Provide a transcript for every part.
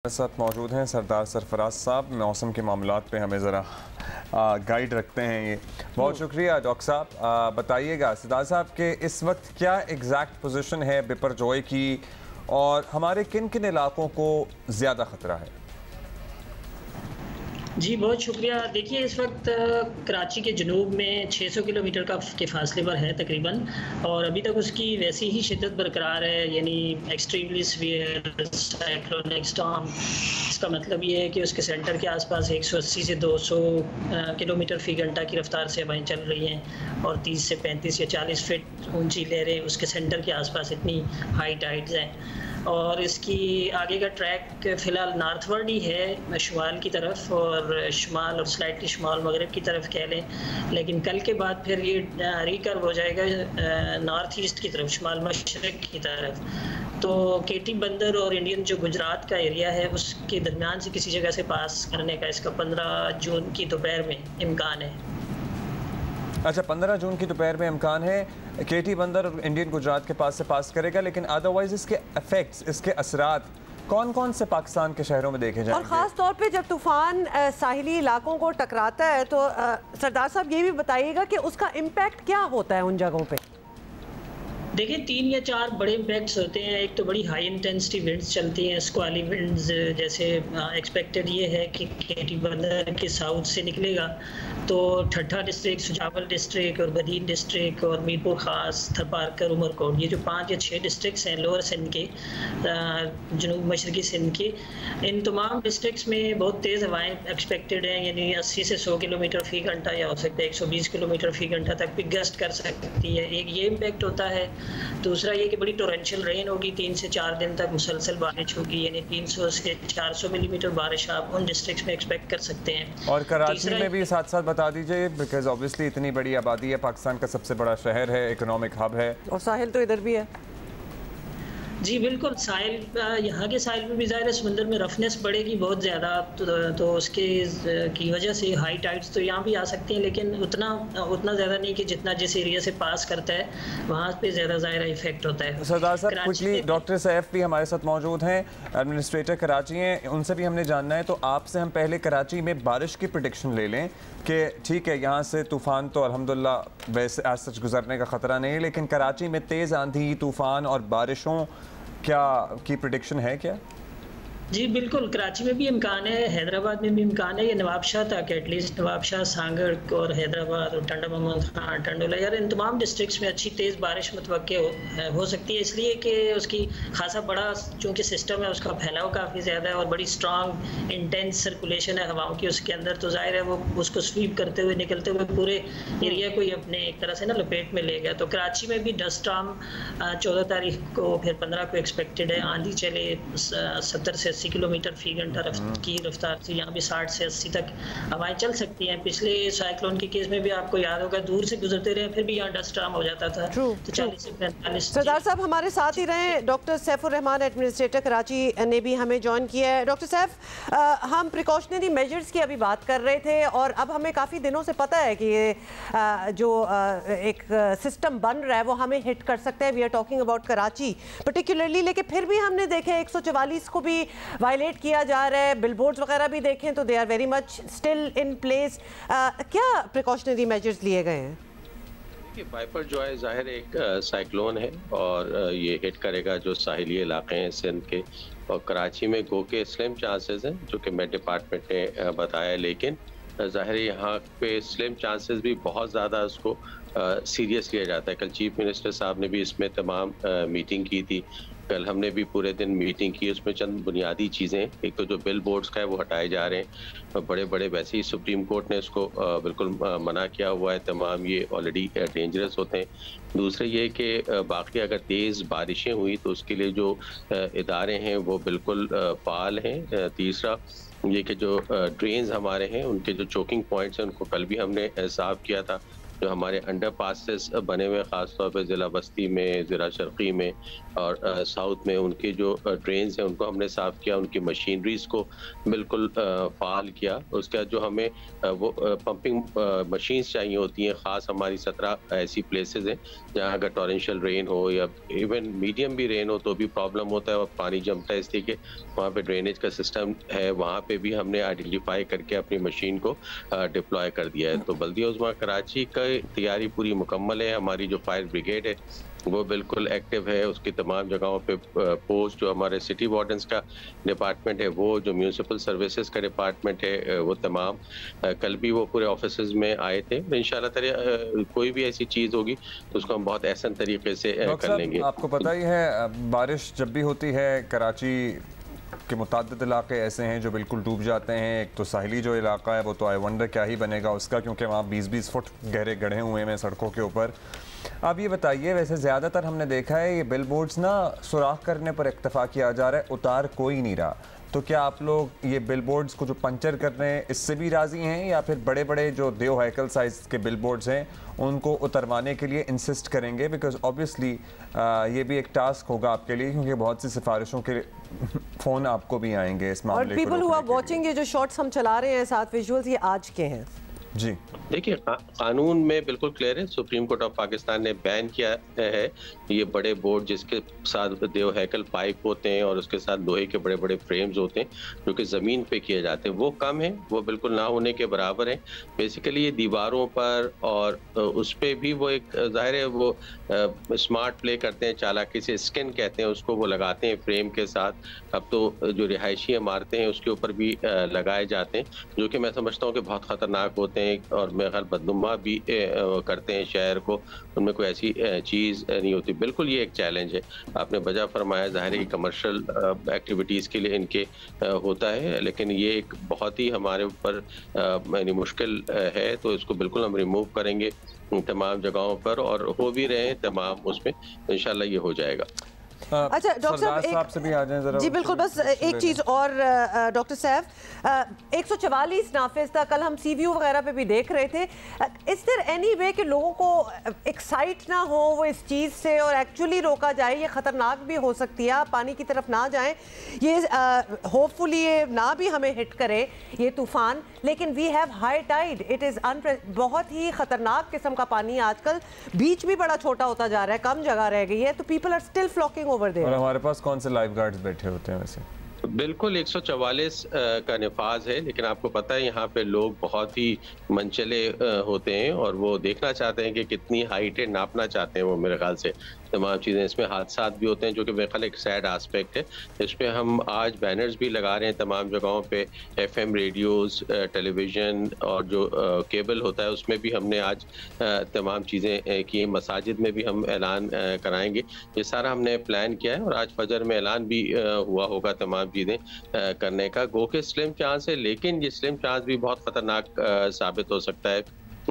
मेरे साथ मौजूद हैं सरदार सरफराज साहब। मौसम के मामलात पे हमें ज़रा गाइड रखते हैं ये। बहुत शुक्रिया डॉक्टर साहब। बताइएगा सरदार साहब के इस वक्त क्या एग्जैक्ट पोजीशन है बिपरजॉय की और हमारे किन किन इलाकों को ज़्यादा ख़तरा है? जी, बहुत शुक्रिया। देखिए, इस वक्त कराची के जनूब में 600 किलोमीटर के फ़ासले पर है तकरीबन, और अभी तक उसकी वैसी ही शिद्दत बरकरार है, यानी एक्सट्रीमली सीवियर साइक्लोनिक स्टॉर्म। इसका मतलब ये है कि उसके सेंटर के आसपास 180 से 200 किलोमीटर फ़ी घंटा की रफ्तार से हवाएं चल रही हैं और 30 से 35 या 40 फीट ऊंची लहरें उसके सेंटर के आसपास इतनी हाई टाइड्स हैं। और इसकी आगे का ट्रैक फ़िलहाल नॉर्थवर्ड ही है, शुमाल की तरफ, और शुमाल और स्लाइटली शुमाल मगरब की तरफ कह लें, लेकिन कल के बाद फिर ये रिकर्व हो जाएगा नॉर्थ ईस्ट की तरफ, शुमाल मशरक़ की तरफ। तो केटी बंदर और इंडियन जो गुजरात का एरिया है उसके दरमियान से किसी जगह से पास करने का इसका 15 जून की दोपहर में इम्कान है। अच्छा, 15 जून की दोपहर में इम्कान है केटी बंदर और इंडियन गुजरात के पास से पास करेगा, लेकिन अदरवाइज इसके इफेक्ट्स, इसके असरात कौन कौन से पाकिस्तान के शहरों में देखे जाएंगे? और ख़ास तौर पे जब तूफ़ान साहिली इलाकों को टकराता है तो सरदार साहब ये भी बताइएगा कि उसका इम्पैक्ट क्या होता है उन जगहों पे? देखिए, 3 या 4 बड़े इम्पैक्ट्स होते हैं। एक तो बड़ी हाई इंटेंसिटी विंड्स चलती हैं, स्क्वाली विंड्स, जैसे एक्सपेक्टेड ये है कि केटी बंदर के साउथ से निकलेगा तो ठट्ठा डिस्ट्रिक्ट, सुजावल डिस्ट्रिक्ट और बदीन डिस्ट्रिक्ट और मीरपुर ख़ास, थरपारकर, उमरकोट, ये जो 5 या 6 डिस्ट्रिक्ट्स हैं लोअर सिंध के, जनूब मशरक़ी सिंध के, इन तमाम डिस्ट्रिक्ट्स में बहुत तेज़ हवाएँ एक्सपेक्टेड हैं, यानी 80 से 100 किलोमीटर फ़ी घंटा या हो सकता है 120 किलोमीटर फ़ी घंटा तक भी गस्ट कर सकती है। एक ये इम्पैक्ट होता है। दूसरा ये कि बड़ी टोरेंशियल रेन होगी, 3 से 4 दिन तक मुसलसल बारिश होगी, यानी 300 से 400 मिलीमीटर बारिश आप उन डिस्ट्रिक्ट्स में एक्सपेक्ट कर सकते हैं। और कराची में भी साथ साथ बता दीजिए, बिकॉज ऑब्वियसली इतनी बड़ी आबादी है, पाकिस्तान का सबसे बड़ा शहर है, इकोनॉमिक हब है, और साहिल तो इधर भी है। जी बिल्कुल, साहिल, यहाँ के साहिल में भी ज़ाहिर है समंदर में रफनेस बढ़ेगी बहुत ज़्यादा, तो उसके की वजह से हाई टाइड्स तो यहाँ भी आ सकती हैं, लेकिन उतना ज़्यादा नहीं कि जितना जिस एरिया से पास करता है वहाँ पे ज़्यादा ज़ाहिर इफेक्ट होता है। सरदार साहब क्विकली, डॉक्टर सैफ भी हमारे साथ मौजूद हैं, एडमिनिस्ट्रेटर कराची हैं, उनसे भी हमने जानना है। तो आपसे हम पहले कराची में बारिश की प्रेडिक्शन ले लें कि ठीक है, यहाँ से तूफ़ान तो अल्हम्दुलिल्लाह वैसे आज सच गुजरने का ख़तरा नहीं है, लेकिन कराची में तेज़ आंधी, तूफ़ान और बारिशों क्या की प्रेडिक्शन है क्या? जी बिल्कुल, कराची में भी इम्कान है, हैदराबाद में भी इम्कान है। ये नवाबशाह तक, एटलीस्ट नवाबशाह, सांगड़ और हैदराबाद और टंडा मोहम्मद खान, टंडोला, यार इन तमाम डिस्ट्रिक्ट्स में अच्छी तेज़ बारिश मुतवक्के हो सकती है, इसलिए कि उसकी खासा बड़ा चूँकि सिस्टम है, उसका फैलाव काफ़ी ज़्यादा है और बड़ी स्ट्रॉन्ग इंटेंस सर्कुलेशन है हवाओं की उसके अंदर, तो ज़ाहिर है वो उसको स्वीप करते हुए, निकलते हुए पूरे एरिया को ही अपने एक तरह से ना लपेट में ले गया। तो कराची में भी डस्ट स्टॉर्म 14 तारीख को, फिर 15 को एक्सपेक्टेड है। आंधी चले 70 से 80 किलोमीटर फ़ी घंटा की रफ्तार से, यहाँ भी 60 से 80 तक हवाएं चल सकती हैं। पिछले साइक्लोन के केस में भी आपको याद होगा, दूर से गुजरते रहे फिर भी यहाँ डस्ट स्टॉर्म हो जाता था। तो 40 से 45। सरदार साहब हमारे साथ ही रहे। डॉक्टर सैफुर रहमान, एडमिनिस्ट्रेटर कराची, ने भी हमें ज्वाइन किया है। डॉक्टर सैफ, हम प्रिकॉशनरी मेजर्स की अभी बात कर रहे थे और अब हमें काफ़ी दिनों से पता है कि ये जो एक सिस्टम बन रहा है वो हमें हिट कर सकता है। We are talking about Karachi particularly, लेकिन फिर भी हमने देखे 144 को भी वायलेट किया जा रहा है। बिलबोर्ड्स वगैरह भी देखें तो they are very much still in place. क्या प्रिकॉशनरी मेजर्स लिए गए हैं? वाइपर जो है ज़ाहिर एक साइक्लोन है और ये हिट करेगा जो साहिली इलाके हैं सिंध के, और कराची में गो के स्लिम चांसेस हैं जो कि मेट डिपार्टमेंट ने बताया, लेकिन ज़ाहिर यहाँ पे स्लिम चांसेस भी बहुत ज़्यादा उसको सीरियस लिया जाता है। कल चीफ मिनिस्टर साहब ने भी इसमें तमाम मीटिंग की थी, कल हमने भी पूरे दिन मीटिंग की। उसमें चंद बुनियादी चीज़ें, एक तो जो बिल बोर्ड्स का है वो हटाए जा रहे हैं, बड़े बड़े, वैसे ही सुप्रीम कोर्ट ने इसको बिल्कुल मना किया हुआ है, तमाम ये ऑलरेडी डेंजरस होते हैं। दूसरे ये कि बाकी अगर तेज़ बारिशें हुई तो उसके लिए जो इदारे हैं वो बिल्कुल फाल हैं। तीसरा ये कि जो ड्रेन्स हमारे हैं उनके जो चोकिंग पॉइंट्स हैं उनको कल भी हमने साफ किया था, जो हमारे अंडर पासेस बने हुए ख़ासतौर पर ज़िला बस्ती में, ज़िला शर्क़ी में और साउथ में, उनके जो ड्रेन्स हैं उनको हमने साफ़ किया, उनकी मशीनरीज़ को बिल्कुल फ़ाल किया। उसके बाद जो हमें वो पंपिंग मशीन्स चाहिए होती हैं, ख़ास हमारी 17 ऐसी प्लेसेस हैं जहाँ अगर टॉरेंशियल रेन हो या इवन मीडियम भी रेन हो तो भी प्रॉब्लम होता है और पानी जमता है, इसलिए कि वहाँ पे ड्रेनेज का सिस्टम है, वहाँ पे भी हमने आइडेंटिफाई करके अपनी मशीन को डिप्लॉय कर दिया है। तो बल्दिया उज़्मा कराची का तैयारी पूरी मुकम्मल है। हमारी जो फायर ब्रिगेड है वो बिल्कुल एक्टिव है, उसकी तमाम जगहों पे पोस्ट, जो हमारे सिटी वार्डन्स का डिपार्टमेंट है वो, जो म्यूनिसिपल सर्विसेज का डिपार्टमेंट है वो तमाम, कल भी वो पूरे ऑफिसेज में आए थे। इंशाल्लाह कोई भी ऐसी चीज़ होगी तो उसको हम बहुत आसान तरीके से कर लेंगे। आपको पता ही है बारिश जब भी होती है कराची के मुताद्दिद इलाके ऐसे हैं जो बिल्कुल डूब जाते हैं। एक तो साहिली जो इलाका है वो तो आई वंडर क्या ही बनेगा उसका, क्योंकि वहाँ 20-20 फुट गहरे गड्ढे हुए हैं सड़कों के ऊपर। अब ये बताइए, वैसे ज़्यादातर हमने देखा है ये बिल बोर्ड्स ना सुराख करने पर इक्तफा किया जा रहा है, उतार कोई नहीं रहा। तो क्या आप लोग ये बिल बोर्ड्स को जो पंचर कर रहे हैं इससे भी राज़ी हैं, या फिर बड़े बड़े जो देव हैकल साइज़ के बिल बोर्ड्स हैं उनको उतरवाने के लिए इंसिस्ट करेंगे? बिकॉज ऑब्वियसली ये भी एक टास्क होगा आपके लिए, क्योंकि बहुत सी सिफारिशों के फ़ोन आपको भी आएंगे इस मामले को। और पीपल हु आर वाचिंग, ये जो शॉट्स हम चला रहे हैं साथ विजुअल्स, ये आज के हैं जी। देखिए कानून में बिल्कुल क्लियर है, सुप्रीम कोर्ट ऑफ पाकिस्तान ने बैन किया है ये बड़े बोर्ड जिसके साथ देव हैकल पाइप होते हैं और उसके साथ लोहे के बड़े बड़े फ्रेम्स होते हैं जो कि ज़मीन पे किए जाते हैं, वो कम है, वो बिल्कुल ना होने के बराबर है। बेसिकली ये दीवारों पर और उस पर भी वो एक ज़ाहिर है वो स्मार्ट प्ले करते हैं, चालाकी से स्किन कहते हैं उसको, वो लगाते हैं फ्रेम के साथ। अब तो जो रिहायशी इमारतें हैं उसके ऊपर भी लगाए जाते हैं, जो कि मैं समझता हूँ कि बहुत ख़तरनाक होते हैं और मेरे ख्याल बदनुमा भी करते हैं शहर को, उनमें कोई ऐसी चीज़ नहीं होती। बिल्कुल ये एक चैलेंज है, आपने वजह फरमाया, ज़ाहिर है कि कमर्शियल एक्टिविटीज़ के लिए इनके होता है, लेकिन ये एक बहुत ही हमारे ऊपर यानी मुश्किल है, तो इसको बिल्कुल हम रिमूव करेंगे तमाम जगहों पर और हो भी रहे हैं तमाम उसमें, इंशाल्लाह ये हो जाएगा। अच्छा डॉक्टर साहब से भी आ जाएं जरा। जी बिल्कुल, बस एक चीज़ और डॉक्टर साहब, 144 नाफिज था, कल हम सीव्यू वगैरह पे भी देख रहे थे। इज देयर एनी वे कि लोगों को एक्साइट ना हो वो इस चीज़ से और एक्चुअली रोका जाए? ये ख़तरनाक भी हो सकती है, आप पानी की तरफ ना जाएं, ये होपफुली ये ना भी हमें हिट करे ये तूफ़ान, लेकिन we have high tide, it is बहुत ही ख़तरनाक किस्म का पानी। आजकल बीच भी बड़ा छोटा होता जा रहा है, कम जगह रह गई है, तो people are still flocking over there. और हमारे पास कौन से लाइफ गार्ड्स बैठे होते हैं वैसे? बिल्कुल 144 का नफाज है, लेकिन आपको पता है यहाँ पे लोग बहुत ही मनचले होते हैं और वो देखना चाहते हैं कि कितनी हाइट है, नापना चाहते हैं वो, मेरे ख्याल से तमाम चीज़ें। इसमें हादसात भी होते हैं जो कि मेरे ख्याल एक सैड आस्पेक्ट है। इस पर हम आज बैनर्स भी लगा रहे हैं तमाम जगहों पे, FM रेडियोज़, टेलीविज़न और जो केबल होता है उसमें भी हमने आज तमाम चीज़ें की। मसाजिद में भी हम ऐलान कराएंगे, ये सारा हमने प्लान किया है और आज फजर में ऐलान भी हुआ होगा तमाम चीज़ें करने का। गो के स्लिम चांस है, लेकिन ये स्लिम चांस भी बहुत ख़तरनाक साबित हो सकता है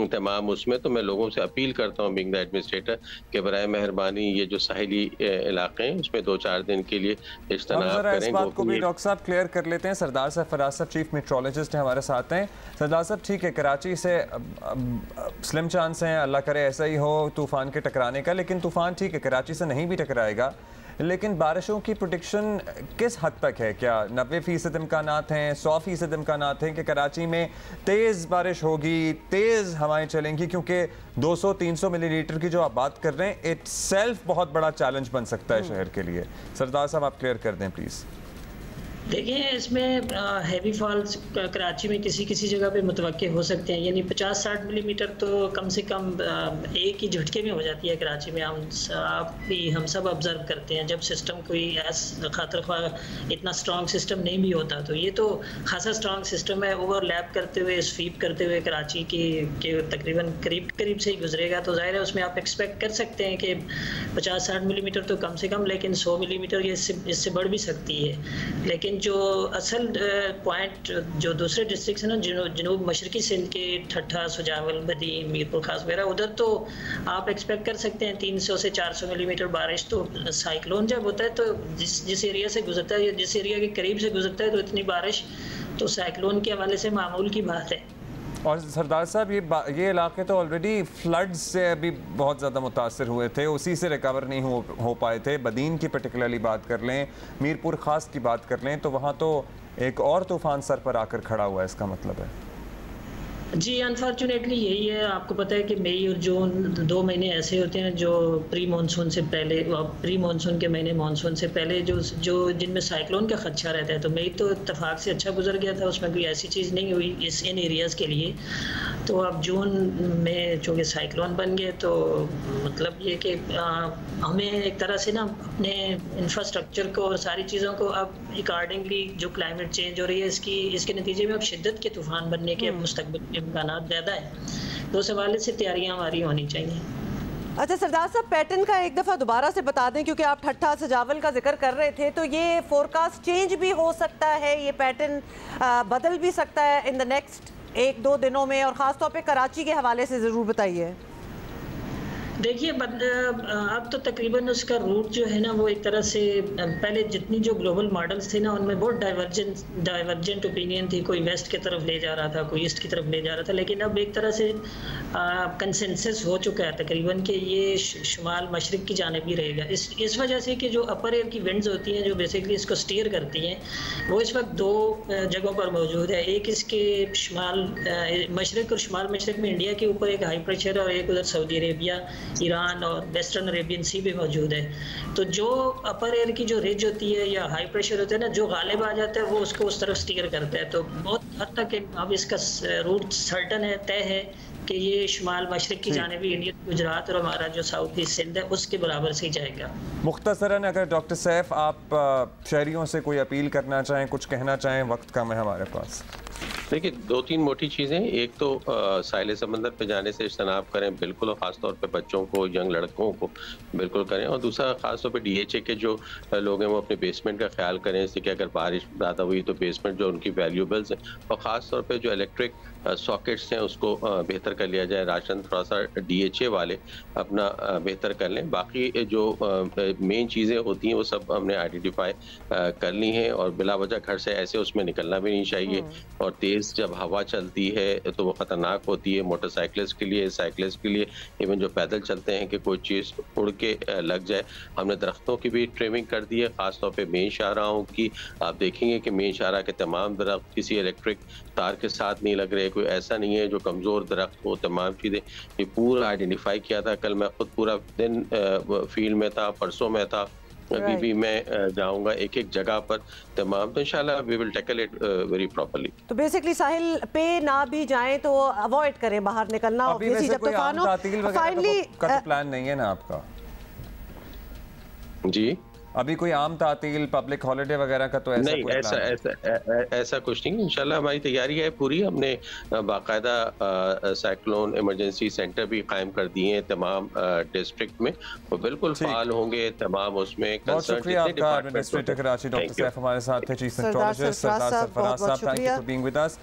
तमाम उसमें। तो मैं लोगों से अपील करता हूँ बिंग द एडमिनिस्ट्रेटर कि बराए मेहरबानी ये जो साहिली इलाके हैं उसमें 2-4 दिन के लिए इज्तनाब करें। इस बात को भी डॉक्टर साहब क्लियर कर लेते हैं। सरदार साहब फराज साहब चीफ मेट्रोलॉजिस्ट हैं हमारे साथ हैं। सरदार साहब ठीक है, कराची से स्लिम चांस हैं, अल्लाह करे ऐसा ही हो तूफ़ान के टकराने का, लेकिन तूफ़ान ठीक है कराची से नहीं भी टकराएगा, लेकिन बारिशों की प्रेडिक्शन किस हद तक है? क्या 90% इम्कानात हैं, 100% इम्कानात हैं कि कराची में तेज़ बारिश होगी, तेज़ हवाएं चलेंगी? क्योंकि 200-300 मिलीलीटर की जो आप बात कर रहे हैं, इट सेल्फ बहुत बड़ा चैलेंज बन सकता है शहर के लिए। सरदार साहब आप क्लियर कर दें प्लीज़। देखिए इसमें हैवी फॉल्स कराची में किसी किसी जगह पे मुतवक्के हो सकते हैं, यानी 50-60 मिलीमीटर तो कम से कम एक ही झटके में हो जाती है कराची में। हम सब ऑब्जर्व करते हैं जब सिस्टम कोई खातर ख्वाह इतना स्ट्रॉन्ग सिस्टम नहीं भी होता, तो ये तो खासा स्ट्रॉन्ग सिस्टम है, ओवरलैप करते हुए स्वीप करते हुए कराची के तकरीबन करीब से ही गुजरेगा। तो जाहिर है उसमें आप एक्सपेक्ट कर सकते हैं कि 50-60 मिलीमीटर तो कम से कम, लेकिन 100 मिलीमीटर ये इससे बढ़ भी सकती है। लेकिन जो असल पॉइंट जो दूसरे डिस्ट्रिक्ट हैं ना, जनूब मशरकी सिंध के ठट्ठा, सुजावल, बदी, मीरपुर खास वगैरह, उधर तो आप एक्सपेक्ट कर सकते हैं 300 से 400 मिलीमीटर बारिश। तो साइक्लोन जब होता है तो जिस एरिया से गुजरता है, जिस एरिया के करीब से गुजरता है, तो इतनी बारिश तो साइक्लोन के हवाले से मामूल की बात है। और सरदार साहब ये इलाके तो ऑलरेडी फ्लड से अभी बहुत ज़्यादा मुतासर हुए थे, उसी से रिकवर नहीं हो पाए थे। बदीन की पर्टिकुलरली बात कर लें, मीरपुर ख़ास की बात कर लें, तो वहाँ तो एक और तूफ़ान सर पर आकर खड़ा हुआ है, इसका मतलब है। जी अनफॉर्चुनेटली यही है। आपको पता है कि मई और जून 2 महीने ऐसे होते हैं जो प्री मानसून से पहले, प्री मानसून के महीने मानसून से पहले जो जिनमें साइक्लोन का खदशा रहता है। तो मई तो इत्तेफाक से अच्छा गुजर गया था, उसमें कोई ऐसी चीज़ नहीं हुई इन एरियाज़ के लिए। तो अब जून में चूँकि साइक्लोन बन गए तो मतलब ये कि हमें एक तरह से ना अपने इंफ्रास्ट्रक्चर को और सारी चीज़ों को अब अकॉर्डिंगली जो क्लाइमेट चेंज हो रही है इसके नतीजे में अब शिद्दत के तूफ़ान बनने के मुस्तक़बिल इम्कानात ज़्यादा है। तो उस हवाले से तैयारियां हमारी होनी चाहिए। अच्छा सरदार साहब, पैटर्न का एक दफ़ा दोबारा से बता दें, क्योंकि आप ठट्ठा सजावल का जिक्र कर रहे थे, तो ये फोरकास्ट चेंज भी हो सकता है, ये पैटर्न बदल भी सकता है इन द नेक्स्ट 1-2 दिनों में, और ख़ास तौर पे कराची के हवाले से ज़रूर बताइए। देखिए अब तो तकरीबन उसका रूट जो है ना वो एक तरह से पहले जितनी जो ग्लोबल मॉडल्स थे ना उनमें बहुत डाइवर्जेंट ओपिनियन थी। कोई वेस्ट की तरफ ले जा रहा था, कोई ईस्ट की तरफ ले जा रहा था, लेकिन अब एक तरह से कंसेंसस हो चुका है तकरीबन कि ये शुमाल मशरिक की जानिब ही रहेगा। इस वजह से कि जो अपर एयर की विंड्स होती हैं जो बेसिकली इसको स्टीयर करती हैं, वो इस वक्त 2 जगहों पर मौजूद है। एक इसके शुमाल मशरिक और शुमाल मशरिक में इंडिया के ऊपर एक हाई प्रेशर, और एक उधर सऊदी अरेबिया, ईरान और वेस्टर्न अरेबियन सी भी मौजूद है। तो जो अपर एयर की जो रिज होती है या हाई प्रेशर होता है ना, जो गालिब आ जाता है वो उसको उस तरफ स्टीयर करता है। तो बहुत हद तक अब इसका रूट सर्टन है, तय है कि ये शुमाल मशरिक की जानिब भी इंडिया, गुजरात और हमारा जो साउथ ईस्ट सिंध है उसके बराबर से ही जाएगा। मुख्तसरन अगर डॉक्टर सैफ आप शहरियों से कोई अपील करना चाहें, कुछ कहना चाहें, वक्त कम है हमारे पास। देखिए 2-3 मोटी चीज़ें। एक तो साहिल समंदर पे जाने से इज्तनाब करें बिल्कुल, और ख़ासतौर पे बच्चों को, यंग लड़कों को बिल्कुल करें। और दूसरा ख़ासतौर पे DHA के जो लोग हैं वो अपने बेसमेंट का ख्याल करें, इससे कि अगर बारिश ज़्यादा हुई तो बेसमेंट जो उनकी वैल्यूबल्स हैं, और ख़ासतौर पे जो इलेक्ट्रिक सॉकेट्स हैं उसको बेहतर कर लिया जाए। राशन थोड़ा सा DHA वाले अपना बेहतर कर लें। बाकी जो मेन चीज़ें होती हैं वो सब हमने आइडेंटिफाई कर ली हैं, और बिला वजह घर से ऐसे उसमें निकलना भी नहीं चाहिए। और तेज़ जब हवा चलती है तो वो ख़तरनाक होती है मोटरसाइकिलिस्ट के लिए, साइकिलिस्ट के लिए, इवन जो पैदल चलते हैं कि कोई चीज़ उड़ के लग जाए। हमने दरख्तों की भी ट्रिमिंग कर दी है, ख़ासतौर पे मेन शाहराहों की। आप देखेंगे कि मेन शाहरा के तमाम दरख्त किसी इलेक्ट्रिक तार के साथ नहीं लग रहे, कोई ऐसा नहीं है जो कमज़ोर दरख्त हो। तमाम चीज़ें ये पूरा आइडेंटिफाई किया था। कल मैं खुद पूरा दिन फील्ड में था, परसों में था, अभी भी मैं जाऊंगा एक जगह पर तमाम। तो इंशाल्लाह we will tackle it very properly. तो बेसिकली साहिल पे ना भी जाएं तो अवॉइड करें बाहर निकलना। अभी वैसे कोई आम तातील वगैरह का तो प्लान नहीं है ना आपका? जी अभी कोई आम तातील, पब्लिक हॉलिडे वगैरह का तो ऐसा नहीं, ऐसा कुछ नहीं। इंशाल्लाह हमारी तैयारी है पूरी। हमने बाकायदा साइक्लोन इमरजेंसी सेंटर भी कायम कर दिए हैं तमाम डिस्ट्रिक्ट में, वो बिल्कुल फाल होंगे तमाम उसमें। बहुत शुक्रिया आपका एडमिनिस्ट्रेटर कराची डॉक्टर सैफ हमारे साथ थे, चीफ मेट्रोलॉजिस्ट सरदार सरफराज साहब, thank you for being with us.